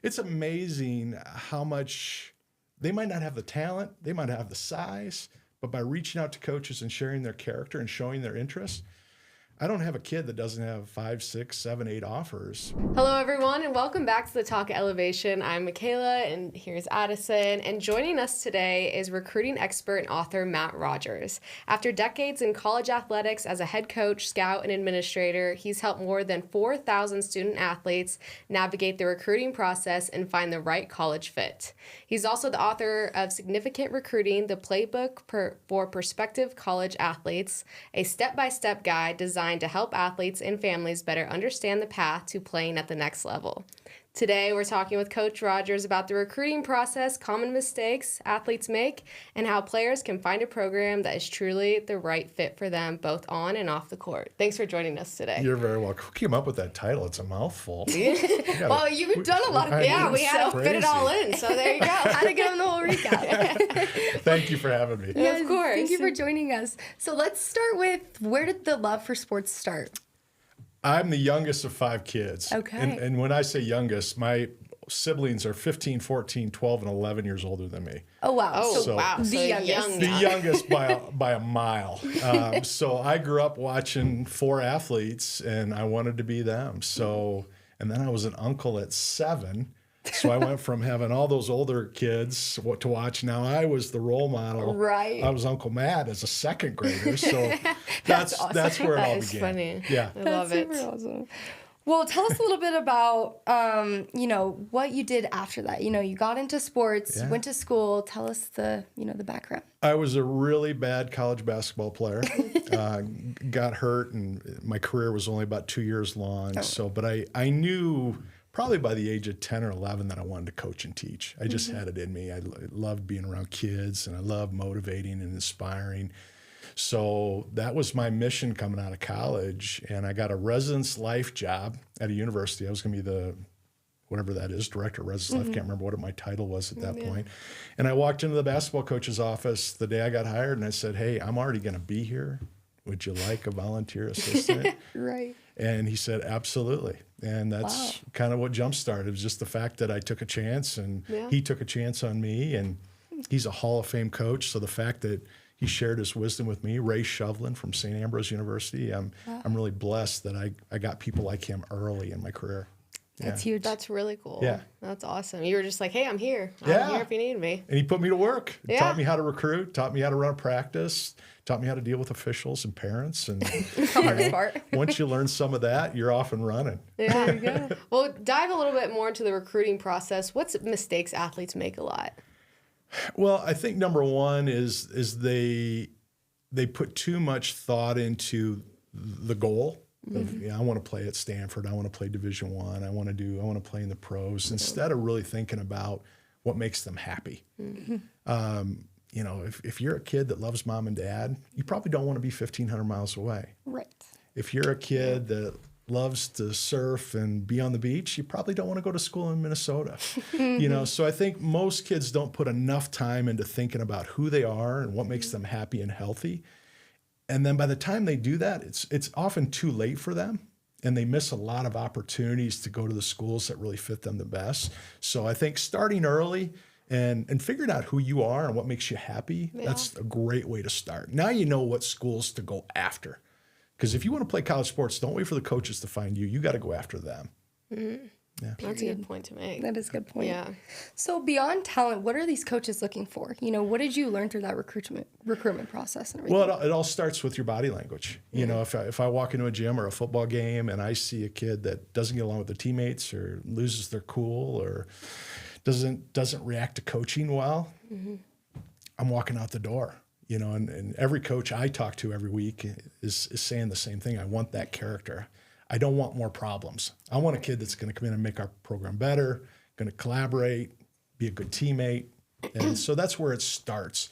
It's amazing how much they might not have the talent, they might have the size, but by reaching out to coaches and sharing their character and showing their interest, I don't have a kid that doesn't have 5, 6, 7, 8 offers. Hello, everyone, and welcome back to the Talk Elevation. I'm Michaela, and here's Addison. And joining us today is recruiting expert and author Matt Rogers. After decades in college athletics as a head coach, scout, and administrator, he's helped more than 4,000 student athletes navigate the recruiting process and find the right college fit. He's also the author of Significant Recruiting, the Playbook for Prospective College Athletes, a step-by-step guide designed to help athletes and families better understand the path to playing at the next level. Today, we're talking with Coach Rogers about the recruiting process, common mistakes athletes make, and how players can find a program that is truly the right fit for them, both on and off the court. Thanks for joining us today. You're very welcome. Who came up with that title? It's a mouthful. Well, you've done a lot of things. Yeah, we had to fit it all in, so there you go. How to give them the whole recap. Thank you for having me. Yes, of course. Thank you for joining us. So let's start with, where did the love for sports start? I'm the youngest of 5 kids. Okay. And when I say youngest, my siblings are 15, 14, 12, and 11 years older than me. Oh, wow. Oh, wow. The youngest. The youngest by a mile. So I grew up watching 4 athletes, and I wanted to be them. So, and then I was an uncle at 7. So I went from having all those older kids to watch. Now I was the role model. Right. I was Uncle Matt as a 2nd grader. So that's awesome. that's where it all That is began. funny. Yeah. I love it. Super awesome. Well, tell us a little bit about, what you did after that. You got into sports, Yeah. went to school. Tell us the background. I was a really bad college basketball player. Got hurt, and my career was only about 2 years long. So, but I knew probably by the age of 10 or 11 that I wanted to coach and teach. I just had it in me. I loved being around kids, and I loved motivating and inspiring. So that was my mission coming out of college, and I got a residence life job at a university. I was going to be the, whatever that is, director of residence life. I can't remember what my title was at that point. And I walked into the basketball coach's office the day I got hired, and I said, "Hey, I'm already going to be here. Would you like a volunteer assistant?" Right. And he said, "Absolutely." And that's kind of what jump-started. It was just the fact that I took a chance, and he took a chance on me, and he's a Hall of Fame coach. So the fact that he shared his wisdom with me, Ray Shovlin from St. Ambrose University, I'm really blessed that I got people like him early in my career. That's huge. That's really cool. Yeah. That's awesome. You were just like, "Hey, I'm here. Yeah. I'm here if you need me." And he put me to work. He Yeah. taught me how to recruit, taught me how to run a practice, taught me how to deal with officials and parents. And Hardest part. once you learn some of that, you're off and running. Yeah. There you go. Well, dive a little bit more into the recruiting process. What's mistakes athletes make a lot? Well, I think number one is they put too much thought into the goal. Of, I want to play at Stanford. I want to play Division I. I want to play in the pros, instead of really thinking about what makes them happy. If you're a kid that loves mom and dad, you probably don't want to be 1,500 miles away. Right. If you're a kid that loves to surf and be on the beach, you probably don't want to go to school in Minnesota. So I think most kids don't put enough time into thinking about who they are and what makes them happy and healthy. And then by the time they do that, it's often too late for them, and they miss a lot of opportunities to go to the schools that really fit them the best. So I think starting early and figuring out who you are and what makes you happy, that's a great way to start. Now you know what schools to go after. Because if you want to play college sports, don't wait for the coaches to find you. You got to go after them. Yeah. That's a good point to make. That is a good point. Yeah. So beyond talent, what are these coaches looking for? What did you learn through that recruitment process and everything? Well, it all starts with your body language. If I walk into a gym or a football game and I see a kid that doesn't get along with their teammates or loses their cool or doesn't react to coaching well, I'm walking out the door. And every coach I talk to every week is saying the same thing. I want that character. I don't want more problems. I want a kid that's going to come in and make our program better, going to collaborate, be a good teammate. And so that's where it starts.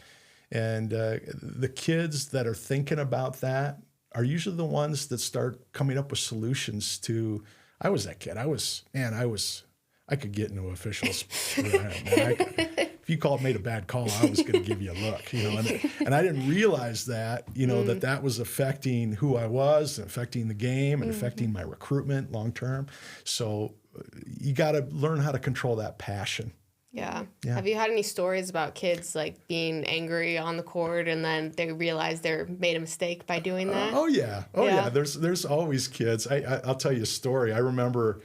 And the kids that are thinking about that are usually the ones that start coming up with solutions to, I was that kid. I could get into officials. if you made a bad call, I was going to give you a look, and I didn't realize that, that was affecting who I was and affecting the game and affecting my recruitment long term. So you got to learn how to control that passion. Yeah. Have you had any stories about kids like being angry on the court and then they realize they made a mistake by doing that? Oh yeah. There's always kids. I'll tell you a story. I remember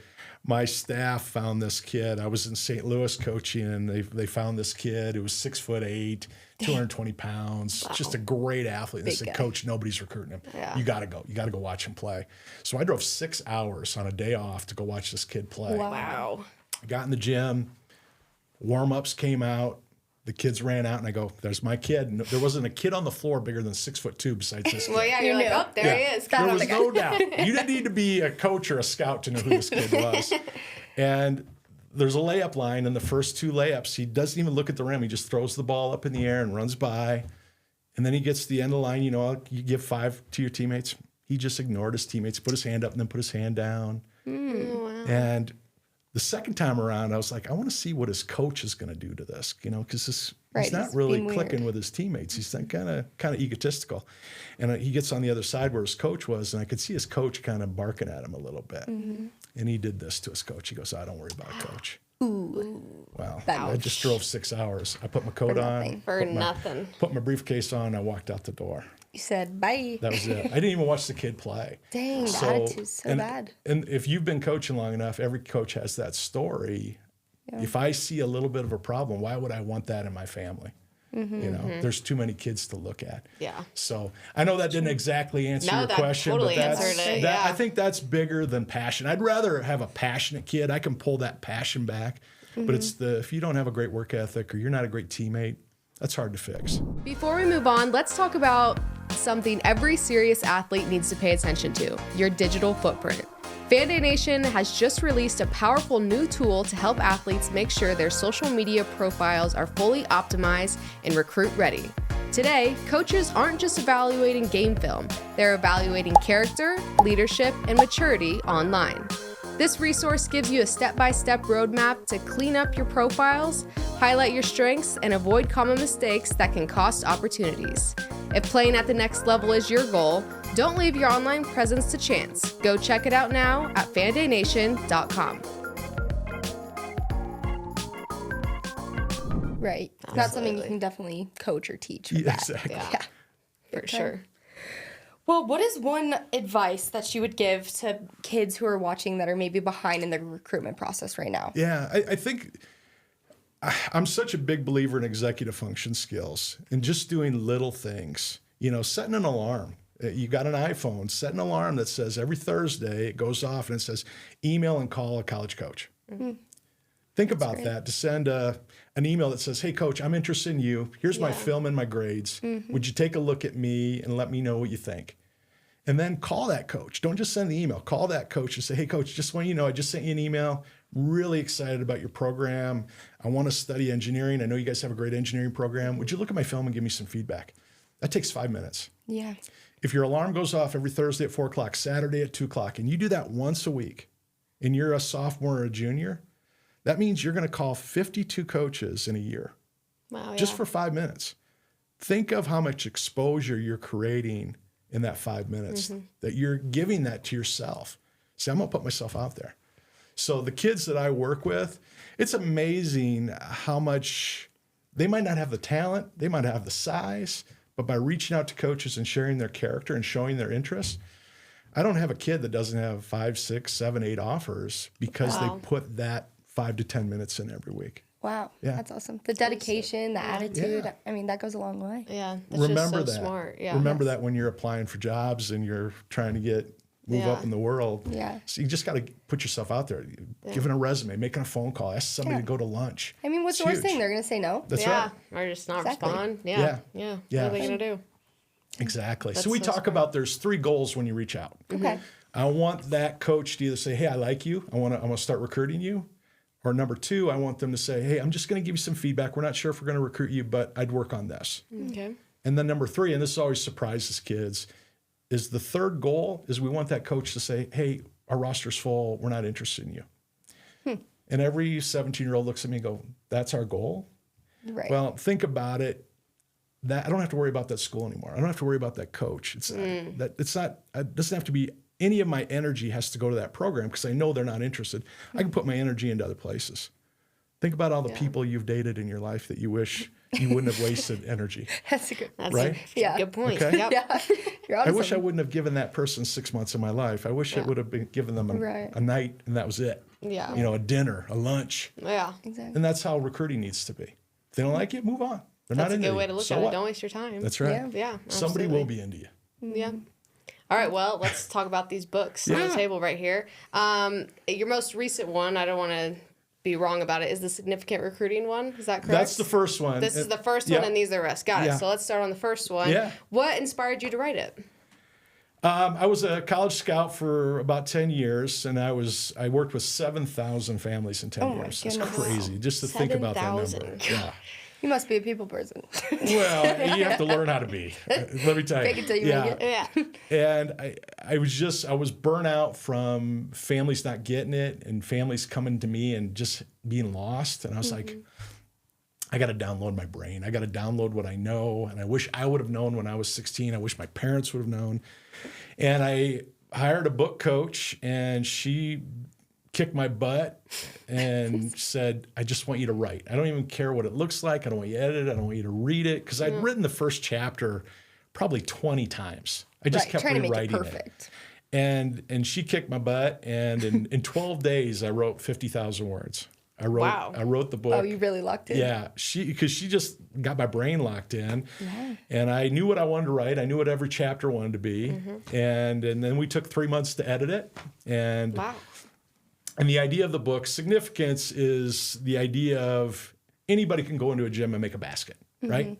my staff found this kid. I was in St. Louis coaching, and they found this kid who was 6'8", 220 pounds, just a great athlete. And they said, "Coach, nobody's recruiting him. Yeah. You got to go. You got to go watch him play." So I drove 6 hours on a day off to go watch this kid play. Wow. I got in the gym. Warm-ups came out. The kids ran out, and I go, "There's my kid." No, there wasn't a kid on the floor bigger than 6'2" besides this kid. Well, yeah, you're like, oh, there he is. There was no doubt. You didn't need to be a coach or a scout to know who this kid was. And there's a layup line, and the first 2 layups, he doesn't even look at the rim. He just throws the ball up in the air and runs by. And then he gets to the end of the line. You give 5 to your teammates. He just ignored his teammates, put his hand up, and then put his hand down. Wow. And the second time around, I was like, I want to see what his coach is going to do to this, because he's not really clicking with his teammates. He's kind of egotistical. And he gets on the other side where his coach was, and I could see his coach kind of barking at him a little bit. Mm-hmm. And he did this to his coach. He goes, "Oh, don't worry about it, coach." Ooh. Wow. I just drove 6 hours. I put my coat on. Put my briefcase on. I walked out the door. You said bye. That was it. I didn't even watch the kid play. Dang, the attitude's so bad. And if you've been coaching long enough, every coach has that story. Yeah. If I see a little bit of a problem, why would I want that in my family? Mm-hmm. There's too many kids to look at. Yeah. So I know that didn't exactly answer your question, totally but answered it. Yeah. I think that's bigger than passion. I'd rather have a passionate kid. I can pull that passion back. Mm-hmm. But if you don't have a great work ethic or you're not a great teammate, that's hard to fix. Before we move on, let's talk about something every serious athlete needs to pay attention to: your digital footprint. Fan-Day Nation has just released a powerful new tool to help athletes make sure their social media profiles are fully optimized and recruit ready. Today, coaches aren't just evaluating game film, they're evaluating character, leadership, and maturity online. This resource gives you a step-by-step roadmap to clean up your profiles, highlight your strengths, and avoid common mistakes that can cost opportunities. If playing at the next level is your goal, don't leave your online presence to chance. Go check it out now at fandaynation.com. Right. It's not something you can definitely coach or teach. Yeah, exactly. Yeah, for sure. Well, what is one advice that you would give to kids who are watching that are maybe behind in the recruitment process right now? Yeah, I think I'm such a big believer in executive function skills and just doing little things. Setting an alarm. You got an iPhone, set an alarm that says every Thursday it goes off and it says email and call a college coach. Mm-hmm. Think about that, to send an email that says, "Hey, coach, I'm interested in you. Here's my film and my grades. Mm-hmm. Would you take a look at me and let me know what you think?" And then call that coach. Don't just send the email. Call that coach and say, "Hey, coach, just want you to know, I just sent you an email. Really excited about your program. I want to study engineering. I know you guys have a great engineering program. Would you look at my film and give me some feedback?" That takes 5 minutes. Yeah. If your alarm goes off every Thursday at 4 o'clock, Saturday at 2 o'clock, and you do that once a week, and you're a sophomore or a junior, that means you're going to call 52 coaches in a year. Wow, just for 5 minutes. Think of how much exposure you're creating in that 5 minutes, that you're giving that to yourself. Say, I'm going to put myself out there. So the kids that I work with, it's amazing how much they might not have the talent, they might have the size, but by reaching out to coaches and sharing their character and showing their interest, I don't have a kid that doesn't have 5, 6, 7, 8 offers because they put that 5 to 10 minutes in every week. Wow, that's awesome. The dedication, the attitude, I mean, that goes a long way. Yeah, that's remember just so that. Smart. Yeah. Remember that when you're applying for jobs and you're trying to move up in the world. Yeah. So you just got to put yourself out there, giving a resume, making a phone call, ask somebody to go to lunch. I mean, what's the worst thing? They're going to say no. That's right. Or just not respond. Yeah. What are they going to do? Exactly. So we talk about there's 3 goals when you reach out. Okay. I want that coach to either say, "Hey, I like you. I want to start recruiting you." Or number 2, I want them to say, "Hey, I'm just going to give you some feedback. We're not sure if we're going to recruit you, but I'd work on this." Okay. And then number 3, and this always surprises kids, is the third goal is we want that coach to say, "Hey, our roster's full. We're not interested in you." And every 17-year-old looks at me and go, "That's our goal?" Right. Well, think about it. That I don't have to worry about that school anymore. I don't have to worry about that coach. It doesn't have to be any of my energy has to go to that program because I know they're not interested. I can put my energy into other places. Think about all the people you've dated in your life that you wish you wouldn't have wasted energy. That's a good. Right? Good point. Okay. Yep. Yeah. You're I onto wish I something. wouldn't have given that person 6 months of my life. I wish I would have been given them a night and that was it. Yeah. You know, a dinner, a lunch. Yeah. Exactly. And that's how recruiting needs to be. If they don't like it, move on. They're That's not a into good you. way to look So at it. what? Don't waste your time. That's right. Yeah. Somebody will be into you. Yeah. All right, well, let's talk about these books on the table right here. Your most recent one, I don't want to be wrong about it, is the Significant Recruiting one. Is that correct? That's the first one. This is the first one, and these are the rest. Got it. Yeah. So let's start on the first one. Yeah. What inspired you to write it? I was a college scout for about 10 years, and I worked with 7,000 families in 10 years. That's goodness. crazy just to think about that number. 7,000. Yeah. You must be a people person. Well, you have to learn how to be. Let me tell you. Fake it till you make it. Yeah. And I was burnt out from families not getting it and families coming to me and just being lost. And I was like, I got to download my brain. I got to download what I know. And I wish I would have known when I was 16. I wish my parents would have known. And I hired a book coach, and she kicked my butt and said, I just want you to write. I don't even care what it looks like. I don't want you to edit it. I don't want you to read it. Because I'd written the first chapter probably 20 times. I just kept trying to make it rewriting perfect. And she kicked my butt. And in 12 days, I wrote 50,000 words. I wrote the book. Oh, you really locked in. Yeah, because she just got my brain locked in, and I knew what I wanted to write. I knew what every chapter wanted to be, and then we took 3 months to edit it. And and the idea of the book, Significance, is the idea of anybody can go into a gym and make a basket, right?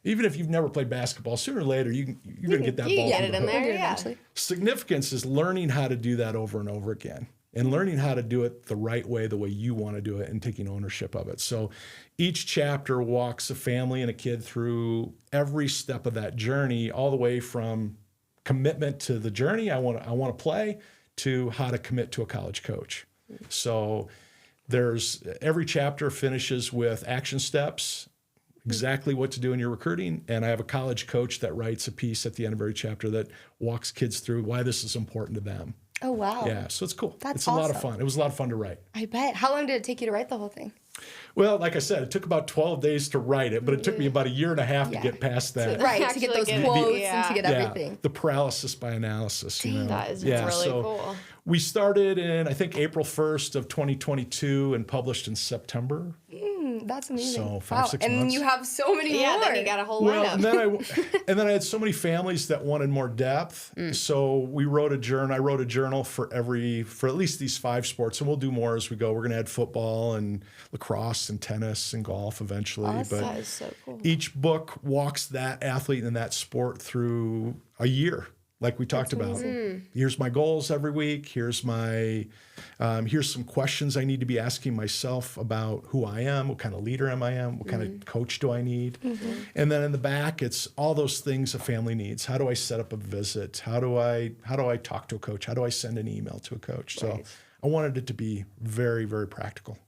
Even if you've never played basketball, sooner or later you're going to get that ball. Get through it the in hoop. there, yeah. Eventually. Significance is learning how to do that over and over again and learning how to do it the right way, the way you want to do it, and taking ownership of it. So each chapter walks a family and a kid through every step of that journey, all the way from commitment to the journey I want to play to how to commit to a college coach. So there's every chapter finishes with action steps, exactly what to do in your recruiting. And I have a college coach that writes a piece at the end of every chapter that walks kids through why this is important to them. Oh, wow. Yeah, so it's cool. That's it's a lot of awesome. fun. It was a lot of fun to write. I bet. How long did it take you to write the whole thing? Well, like I said, it took about 12 days to write it, but it took me about a year and a half to get past that. Right, to Actually get those get it. quotes Yeah. and to get everything. The paralysis by analysis. You know? That is really cool. We started in, I think, April 1st of 2022 and published in September. That's amazing. So 5, 6 and months. you have so many Yeah, more. then you got a whole Well, lineup. and then I had so many families that wanted more depth. So we wrote a journal. I wrote a journal for at least these 5 sports, and we'll do more as we go. We're going to add football and lacrosse and tennis and golf eventually. Awesome. That is so cool. Each book walks that athlete and that sport through a year, like we talked about. Here's my goals every week. Here's some questions I need to be asking myself about who I am, what kind of leader am I, what kind of coach do I need. And then in the back, it's all those things a family needs. How do I set up a visit? How do I talk to a coach? How do I send an email to a coach? So I wanted it to be very, very practical.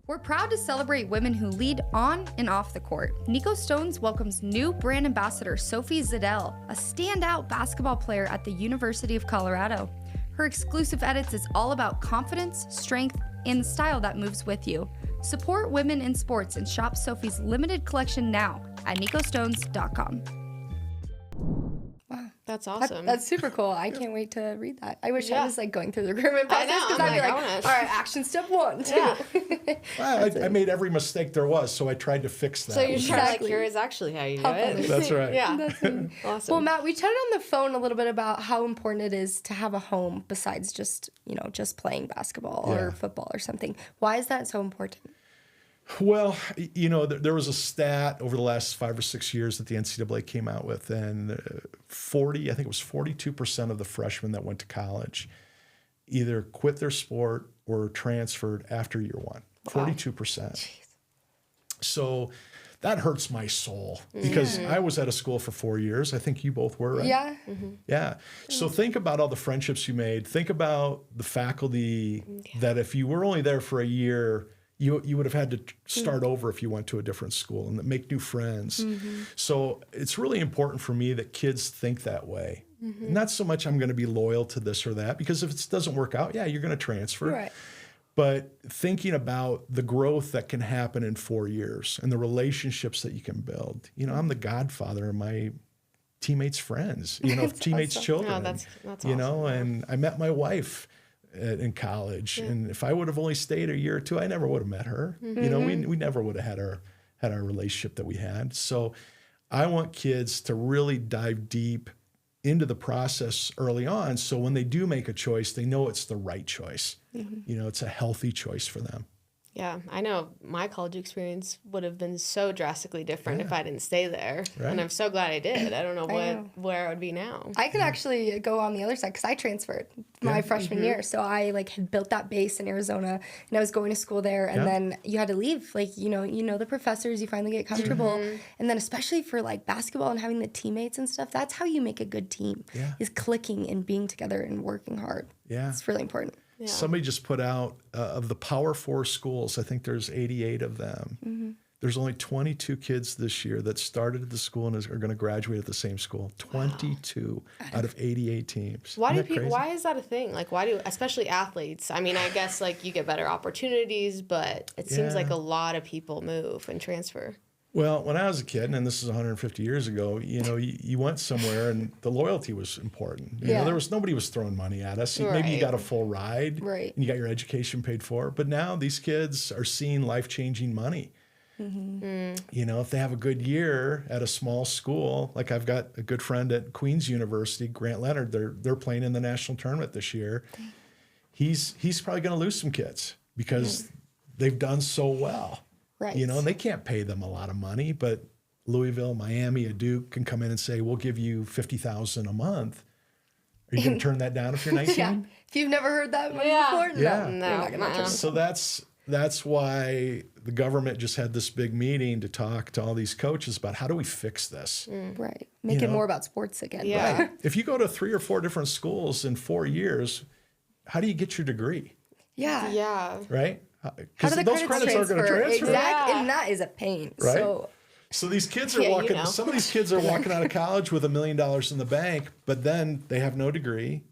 We're proud to celebrate women who lead on and off the court. Nico Stones welcomes new brand ambassador Sophie Ziddell, a standout basketball player at the University of Colorado. Her exclusive edits is all about confidence, strength, and the style that moves with you. Support women in sports and shop Sophie's limited collection now at nicostones.com. That's awesome. That's super cool. I can't wait to read that. I wish I was like going through the recruitment process know, because I'm I'd be like, like, I wanna- all right, action step 1, 2. Yeah. Well, I made every mistake there was, so I tried to fix that. So you're trying to Exactly. here is actually how you do How it. fun. That's right. Yeah. Well, Awesome. Matt, we chatted on the phone a little bit about how important it is to have a home besides just playing basketball or football or something. Why is that so important? Well, there was a stat over the last 5 or 6 years that the NCAA came out with, and 42% of the freshmen that went to college either quit their sport or transferred after year one. 42%. So that hurts my soul because I was at a school for 4 years. I think you both were, right? Yeah. Yeah. So think about all the friendships you made. Think about the faculty that if you were only there for a year, you would have had to start over if you went to a different school and make new friends. So it's really important for me that kids think that way. Not so much I'm going to be loyal to this or that, because if it doesn't work out, yeah, you're going to transfer. Right. But thinking about the growth that can happen in 4 years and the relationships that you can build. You know, I'm the godfather of my teammates' friends, you know, teammates' awesome. children. No, that's you awesome, know, yeah. and I met my wife in college, and if I would have only stayed a year or two, I never would have met her. You know, we never would have had our relationship that we had. So I want kids to really dive deep into the process early on, so when they do make a choice, they know it's the right choice. You know, it's a healthy choice for them. Yeah, I know my college experience would have been so drastically different if I didn't stay there. Right. And I'm so glad I did. I don't know know. where I would be now. I could actually go on the other side because I transferred my freshman year. So I like had built that base in Arizona and I was going to school there, and then you had to leave. Like, you know the professors, you finally get comfortable. And then especially for like basketball and having the teammates and stuff, that's how you make a good team, is clicking and being together and working hard. Yeah. It's really important. Yeah. Somebody just put out of the Power 4 schools, I think there's 88 of them. There's only 22 kids this year that started at the school and are going to graduate at the same school. 22 out of 88 teams. Why Isn't do that people? crazy? Why is that a thing? Like, why do especially athletes? I mean, I guess like you get better opportunities, but it seems like a lot of people move and transfer. Well, when I was a kid, and this is 150 years ago, you know, you went somewhere and the loyalty was important. You know, nobody was throwing money at us. Maybe you got a full ride, Right. and you got your education paid for. But now these kids are seeing life-changing money. You know, if they have a good year at a small school, like I've got a good friend at Queen's University, Grant Leonard. They're playing in the national tournament this year. He's probably going to lose some kids because they've done so well. Right. You know, and they can't pay them a lot of money, but Louisville, Miami, a Duke can come in and say, "We'll give you $50,000 a month." Are you going to turn that down if you're 19? Yeah. If you've never heard that before, Yeah. no, you're not gonna turn it. So that's why the government just had this big meeting to talk to all these coaches about how do we fix this. Right. Make it know? more about sports again. Yeah. If you go to 3 or 4 different schools in 4 years, how do you get your degree? Yeah. Yeah. Right? How Because do the those credits are going to transfer. Exactly. Yeah. And that is a pain. Right. So these kids are Yeah, you walking. know. Some of these kids are walking out of college with $1 million in the bank, but then they have no degree,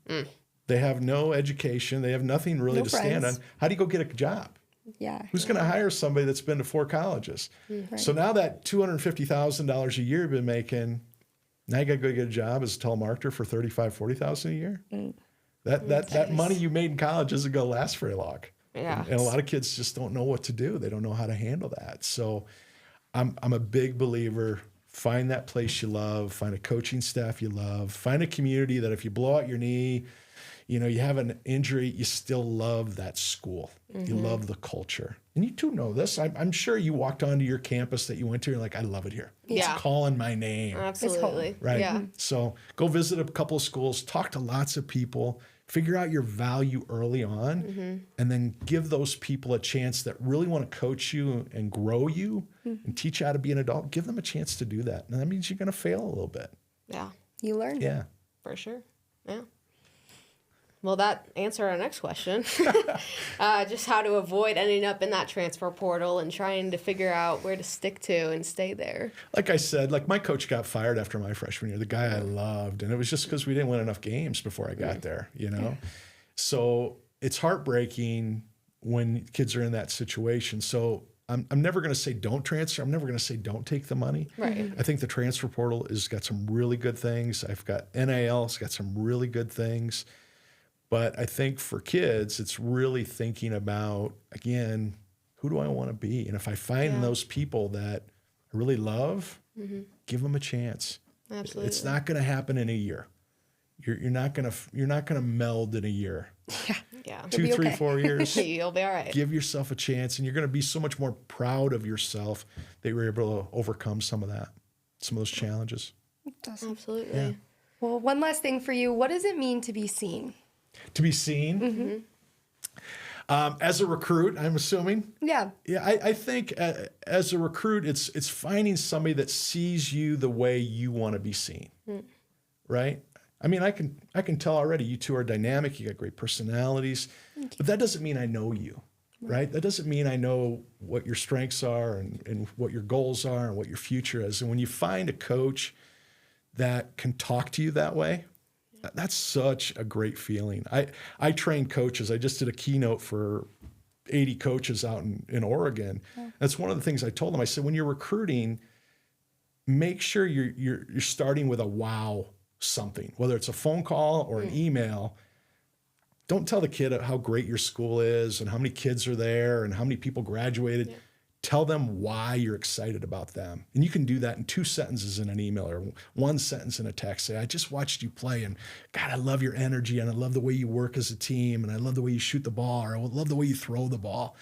they have no education, they have nothing really No to stand on. friends. How do you go get a job? Yeah. Who's going to hire somebody that's been to 4 colleges? So now that $250,000 a year you've been making, now you got to go get a job as a telemarketer for $35,000-$40,000 a year. That money you made in college isn't going to last very long. Yeah. And a lot of kids just don't know what to do. They don't know how to handle that. So I'm a big believer. Find that place you love. Find a coaching staff you love. Find a community that if you blow out your knee, you know, you have an injury, you still love that school. You love the culture. And you too know this. I'm sure you walked onto your campus that you went to, you're like, I love it here. Yeah. It's calling my name. Absolutely. Right. Yeah. So go visit a couple of schools, talk to lots of people, figure out your value early on, and then give those people a chance that really want to coach you and grow you and teach you how to be an adult. Give them a chance to do that. And that means you're going to fail a little bit. Yeah. You learn. Yeah. For sure. Yeah. Well, that answered our next question. Just how to avoid ending up in that transfer portal and trying to figure out where to stick to and stay there. Like I said, like my coach got fired after my freshman year, the guy I loved. And it was just because we didn't win enough games before I got there, you know? So it's heartbreaking when kids are in that situation. So I'm never going to say don't transfer. I'm never going to say don't take the money. Right. I think the transfer portal has got some really good things. I've got NIL, it's got some really good things. But I think for kids, it's really thinking about, again, who do I want to be? And if I find those people that I really love, give them a chance. Absolutely. It's not going to happen in a year. You're not going to meld in a year. Yeah. 2, 3, 4 years. You'll be all right. Give yourself a chance, and you're going to be so much more proud of yourself that you're able to overcome some of those challenges. Absolutely. Yeah. Well, one last thing for you. What does it mean to be seen? To be seen. As a recruit, I'm assuming. Yeah. Yeah, I think as a recruit, it's finding somebody that sees you the way you want to be seen, right? I mean, I can tell already you two are dynamic. You got great personalities, but that doesn't mean I know you. right? That doesn't mean I know what your strengths are and what your goals are and what your future is. And when you find a coach that can talk to you that way, that's such a great feeling. I train coaches. I just did a keynote for 80 coaches out in Oregon. Yeah. That's one of the things I told them. I said, when you're recruiting, make sure you're starting with a wow something, whether it's a phone call or an email. Don't tell the kid how great your school is and how many kids are there and how many people graduated. Yeah. Tell them why you're excited about them. And you can do that in 2 sentences in an email or 1 sentence in a text. Say, I just watched you play and God, I love your energy and I love the way you work as a team and I love the way you shoot the ball or I love the way you throw the ball.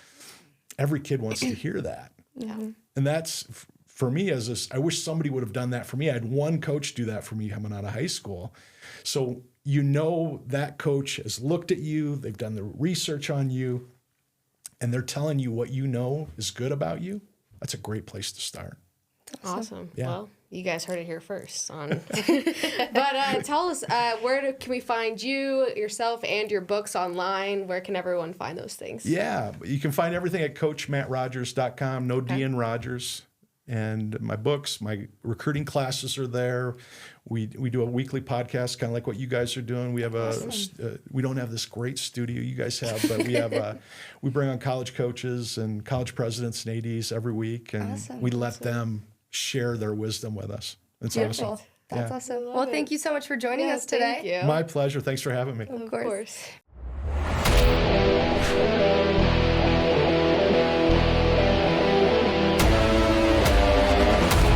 Every kid wants to hear that. Yeah. And that's, for me, I wish somebody would have done that for me. I had one coach do that for me coming out of high school. So that coach has looked at you, they've done the research on you, and they're telling you what you know is good about you. That's a great place to start. Awesome. Yeah. Well, you guys heard it here first. But tell us, can we find you, yourself, and your books online? Where can everyone find those things? Yeah, you can find everything at CoachMattRogers.com, no D in Rogers. And my books, my recruiting classes are there. We do a weekly podcast, kind of like what you guys are doing. We have we don't have this great studio you guys have, but we have we bring on college coaches and college presidents and ADs every week, and we let them share their wisdom with us. It's beautiful. Awesome. That's awesome. Well, thank you so much for joining us today. Thank you. My pleasure. Thanks for having me. Of course.